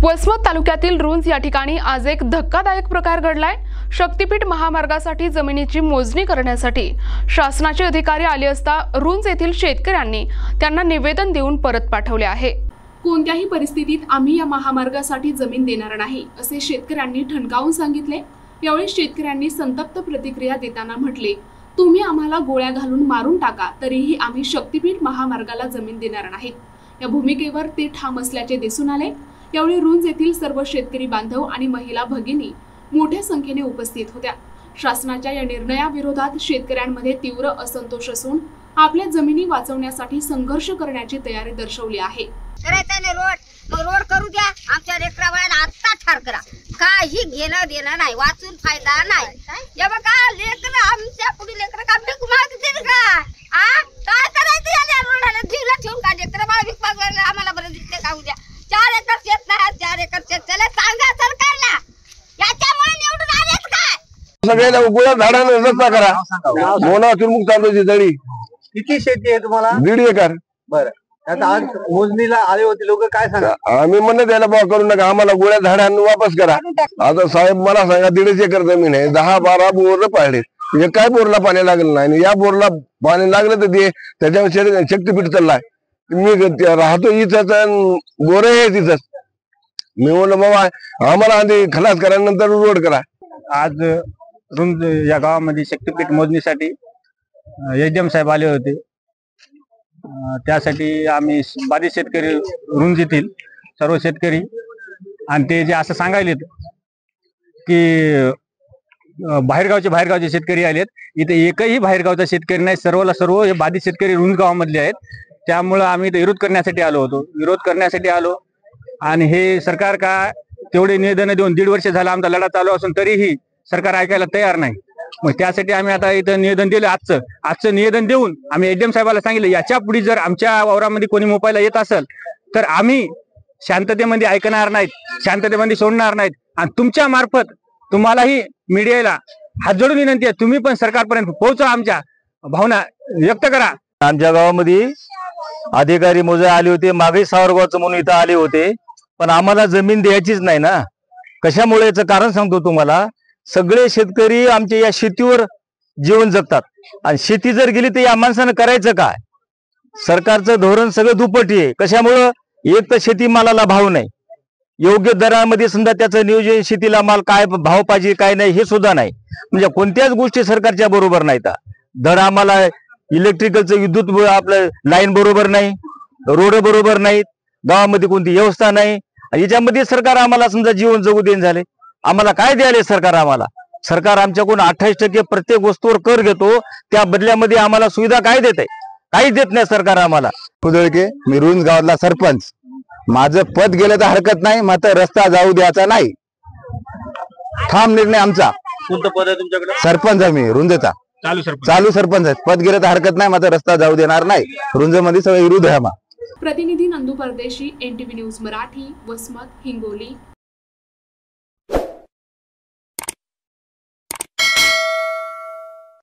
वसमत तालुक्यातील रुंज या ठिकाणी आज एक धक्कादायक प्रकार घडलाय। शक्तीपीठ महामार्गासाठी जमिनीची मोजणी करण्यासाठी शासनाचे अधिकारी आले असता रुंज येथील शेतकऱ्यांनी त्यांना निवेदन देऊन परत पाठवले आहे। कोणत्याही परिस्थितीत आम्ही या महामार्गासाठी जमीन देणार नाही असे शेतकऱ्यांनी ठणकावून सांगितले। यावेळी शेतकऱ्यांनी संतप्त प्रतिक्रिया देताना म्हटले, तुम्ही आम्हाला गोळ्या घालून मारून टाका तरीही आम्ही शक्तीपीठ महामार्गाला जमीन देणार नाहीत। या भूमिकेवर ते ठाम असल्याचे दिसून आले। यावेळी रुंज येथील सर्व शेतकरी बांधव आणि महिला भगिनी मोठ्या संख्येने उपस्थित होत्या। शासनाच्या या निर्णयाविरोधात शेतकऱ्यांमध्ये तीव्र असंतोष असून आपल्या जमिनी वाचवण्यासाठी संघर्ष करण्याची तयारी दर्शवली आहे। रोड करू द्या, आमच्या लेकराबाळांना आत्ता ठार करा, काही घेणं देणं नाही, वाचून फायदा नाही। हे बघा लेकर आमच्या पुढे लेकर काम ढकू मागतील का? काय करायचं या रोडाला? जीवला ठेवून का लेकर बाळ भीक मागायला आम्हाला बरं दिसते का? उद्या 4 एकर शेत नाही, 4 एकर शेत त्याला सांगा सरकारला, याच्यामुळे निवडून आलेच काय? सगळ्याला गोळ्या झाडांना रस्ता करा, मोना चुरमुक चालू दळी। किती शेती आहे तुम्हाला? 1.5 एकर। बरं, आता आज मोजणीला आले होते लोक, काय सांगा? आम्ही म्हणलं त्याला भाव करू नका, आम्हाला गोळ्या झाडांना वापस करा। आता साहेब मला सांगा, 1.5 एकर जमीन आहे, 10-12 बोर पाडले, हे काय बोरला पाणी लागलं नाही। या बोरला पाणी लागलं तर ते त्याच्यावर शक्तीपीठ चाललाय। मी राहतो इथंच, बोर आहे तिथंच। मी म्हणलं बाबा आम्हाला आधी खलास करा, नंतर रोड करा। आज रुंज या गावामध्ये शक्तीपीठ मोजणीसाठी एडीएम साहेब आले होते। त्यासाठी आम्ही बाधित शेतकरी रुंज येथील सर्व शेतकरी आणि ते जे असं सांगायलेत की बाहेरगावचे शेतकरी आलेत, इथे एकही बाहेरगावचा शेतकरी नाही, सर्वला सर्व हे बाधित शेतकरी रुंज गावामधले आहेत। त्यामुळे आम्ही इथे विरोध करण्यासाठी आलो आणि हे सरकार का तेवढे निवेदन देऊन 1.5 वर्ष झाला आमचा लढा चालू असून तरीही सरकार ऐकायला तयार नाही। मग त्यासाठी आम्ही आता इथं निवेदन दिलं। आजचं निवेदन देऊन आम्ही एडीएम साहेबाला सांगितलं, याच्या पुढे जर आमच्या वावरामध्ये कोणी मोपायला येत असेल तर आम्ही शांततेमध्ये ऐकणार नाहीत, शांततेमध्ये सोडणार नाहीत। आणि तुमच्या मार्फत तुम्हालाही मीडियाला हात जोडून विनंती आहे, तुम्ही पण सरकारपर्यंत पोहोचा, आमच्या भावना व्यक्त करा। आमच्या गावामध्ये अधिकारी मोजा आले होते, मागे सावरगावचं म्हणून इथं आले होते, पण आम्हाला जमीन द्यायचीच नाही ना। कशामुळे याचं कारण सांगतो तुम्हाला। सगळे शेतकरी आमच्या या शेतीवर जीवन जगतात आणि शेती जर गेली तर या माणसानं करायचं काय? सरकारचं धोरण सगळं दुपटी आहे। कशामुळं? एक तर शेतीमालाला भाव नाही, योग्य दरामध्ये समजा त्याचं नियोजन, शेतीला माल काय भाव पाहिजे काय नाही हे सुद्धा नाही। म्हणजे कोणत्याच गोष्टी सरकारच्या बरोबर नाहीत। धड आम्हाला इलेक्ट्रिकलचं विद्युत आपलं लाईन बरोबर नाही, रोड बरोबर नाहीत, गावामध्ये कोणती व्यवस्था नाही। याच्यामध्ये सरकार आम्हाला समजा जीवन जगू देईन झाले। आम्हाला काय द्यायला सरकार? सरकार आमच्याकडून 28% प्रत्येक वस्तूवर कर घेतो, त्या बदल्यामध्ये आम्हाला सुविधा काय देत आहे? काहीच देत नाही सरकार आम्हाला। पुदळके, मी रुंज गावातला सरपंच। माझं पद गेलं तर हरकत नाही, मात्र रस्ता जाऊ द्यायचा नाही, ठाम निर्णय आमचा। कोणतं पद आहे तुमच्याकडे? सरपंच आहे मी रुंजचा, चालू सरपंच आहे। पद गेलं तर हरकत नाही, मात्र रस्ता जाऊ देणार नाही। रुंज मध्ये सगळं विरोध आहे। प्रतिनिधी नंदू परदेशी, NTV न्यूज मराठी, वसमत, हिंगोली।